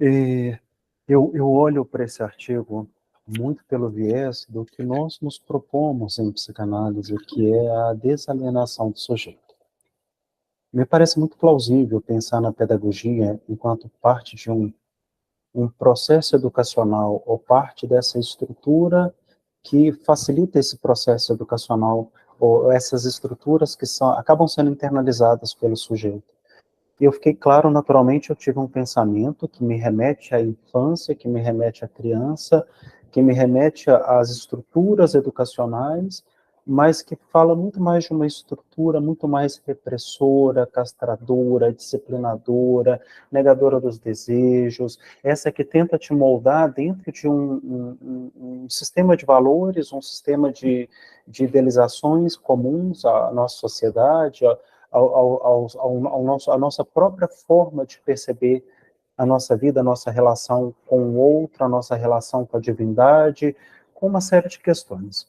E eu olho para esse artigo muito pelo viés do que nós nos propomos em psicanálise, que é a desalienação do sujeito. Me parece muito plausível pensar na pedagogia enquanto parte de um processo educacional ou parte dessa estrutura que facilita esse processo educacional ou essas estruturas que acabam sendo internalizadas pelo sujeito. E eu fiquei claro, naturalmente, eu tive um pensamento que me remete à infância, que me remete à criança, que me remete às estruturas educacionais, mas que fala muito mais de uma estrutura muito mais repressora, castradora, disciplinadora, negadora dos desejos, essa que tenta te moldar dentro de um sistema de valores, um sistema de idealizações comuns à nossa sociedade, à nossa própria forma de perceber a nossa vida, a nossa relação com o outro, a nossa relação com a divindade, com uma série de questões.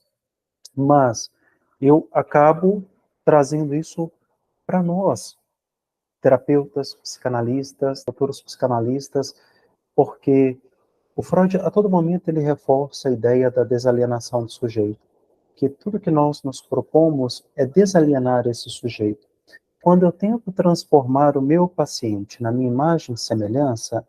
Mas eu acabo trazendo isso para nós, terapeutas, psicanalistas, futuros psicanalistas, porque o Freud, a todo momento, ele reforça a ideia da desalienação do sujeito, que tudo que nós nos propomos é desalienar esse sujeito. Quando eu tento transformar o meu paciente na minha imagem e semelhança,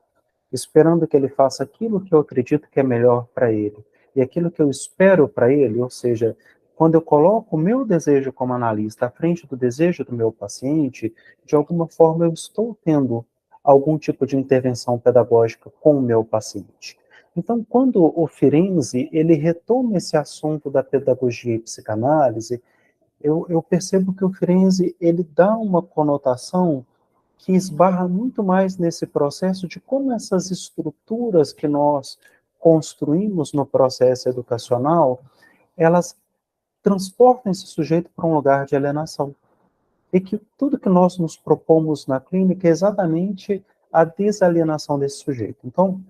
esperando que ele faça aquilo que eu acredito que é melhor para ele, e aquilo que eu espero para ele, ou seja, quando eu coloco o meu desejo como analista à frente do desejo do meu paciente, de alguma forma eu estou tendo algum tipo de intervenção pedagógica com o meu paciente. Então, quando o Firenze, ele retoma esse assunto da pedagogia e psicanálise, eu percebo que o Firenze, ele dá uma conotação que esbarra muito mais nesse processo de como essas estruturas que nós construímos no processo educacional, elas transportam esse sujeito para um lugar de alienação. E que tudo que nós nos propomos na clínica é exatamente a desalienação desse sujeito. Então,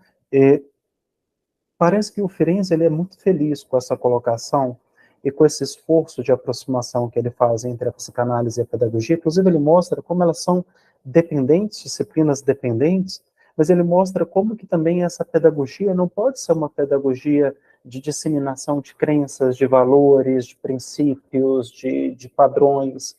parece que o Firenze, ele é muito feliz com essa colocação e com esse esforço de aproximação que ele faz entre a psicanálise e a pedagogia. Inclusive, ele mostra como elas são dependentes, disciplinas dependentes, mas ele mostra como que também essa pedagogia não pode ser uma pedagogia de disseminação de crenças, de valores, de princípios, de padrões,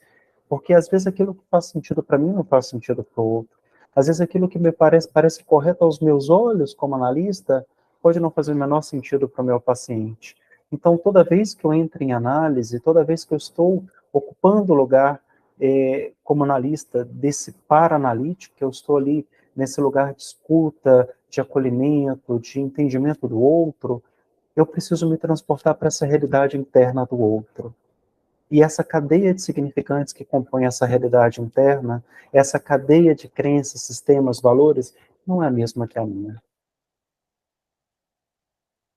porque às vezes aquilo que faz sentido para mim não faz sentido para o outro. Às vezes aquilo que me parece correto aos meus olhos como analista pode não fazer o menor sentido para o meu paciente. Então, toda vez que eu entro em análise, toda vez que eu estou ocupando o lugar como analista desse para-analítico, que eu estou ali nesse lugar de escuta, de acolhimento, de entendimento do outro, eu preciso me transportar para essa realidade interna do outro. E essa cadeia de significantes que compõe essa realidade interna, essa cadeia de crenças, sistemas, valores, não é a mesma que a minha.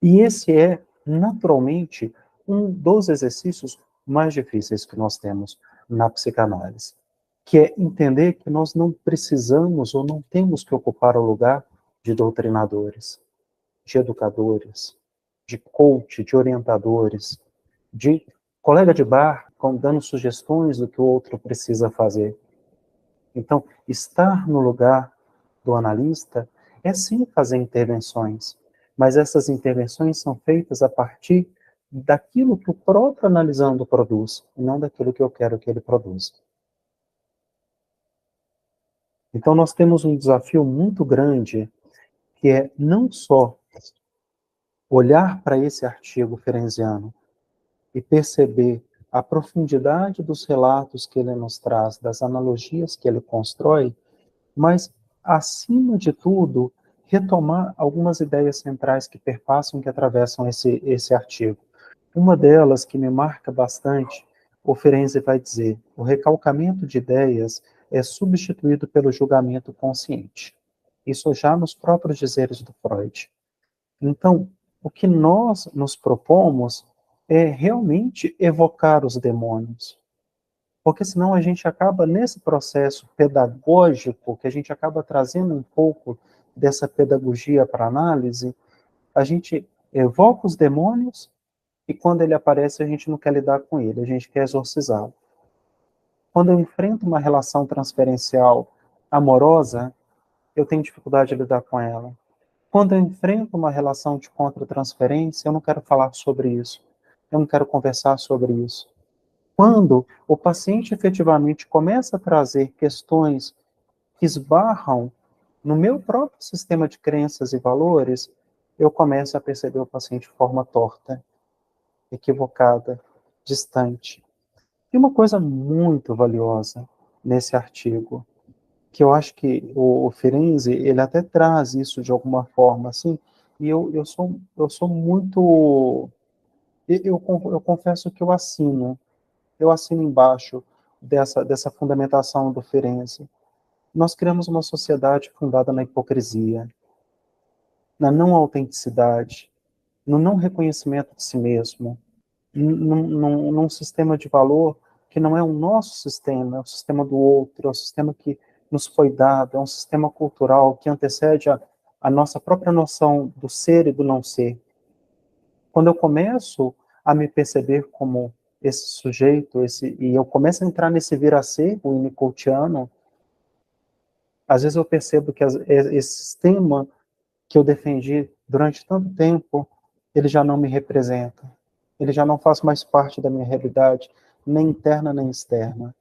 E esse é, naturalmente, um dos exercícios mais difíceis que nós temos na psicanálise, que é entender que nós não precisamos ou não temos que ocupar o lugar de doutrinadores, de educadores, de coach, de orientadores, de colega de bar, dando sugestões do que o outro precisa fazer. Então, estar no lugar do analista é sim fazer intervenções, mas essas intervenções são feitas a partir daquilo que o próprio analisando produz, e não daquilo que eu quero que ele produza. Então, nós temos um desafio muito grande, que é não só olhar para esse artigo ferenziano e perceber a profundidade dos relatos que ele nos traz, das analogias que ele constrói, mas, acima de tudo, retomar algumas ideias centrais que perpassam, que atravessam esse artigo. Uma delas, que me marca bastante, o Ferenczi vai dizer: o recalcamento de ideias é substituído pelo julgamento consciente. Isso já nos próprios dizeres do Freud. Então, o que nós nos propomos é realmente evocar os demônios, porque senão a gente acaba nesse processo pedagógico, que a gente acaba trazendo um pouco dessa pedagogia para análise, a gente evoca os demônios e quando ele aparece a gente não quer lidar com ele, a gente quer exorcizá-lo. Quando eu enfrento uma relação transferencial amorosa, eu tenho dificuldade de lidar com ela. Quando eu enfrento uma relação de contra-transferência, eu não quero falar sobre isso. Eu não quero conversar sobre isso. Quando o paciente efetivamente começa a trazer questões que esbarram no meu próprio sistema de crenças e valores, eu começo a perceber o paciente de forma torta, equivocada, distante. E uma coisa muito valiosa nesse artigo, que eu acho que o Ferenczi, ele até traz isso de alguma forma, assim, e eu sou muito... Eu confesso que eu assino embaixo dessa fundamentação do Ferenczi. Nós criamos uma sociedade fundada na hipocrisia, na não autenticidade, no não reconhecimento de si mesmo, num sistema de valor que não é o nosso sistema, é o sistema do outro, é o sistema que nos foi dado, é um sistema cultural que antecede a nossa própria noção do ser e do não ser. Quando eu começo a me perceber como esse sujeito, e eu começo a entrar nesse vir a ser, o Winnicottiano, às vezes eu percebo que esse sistema que eu defendi durante tanto tempo, ele já não me representa. Ele já não faz mais parte da minha realidade, nem interna nem externa.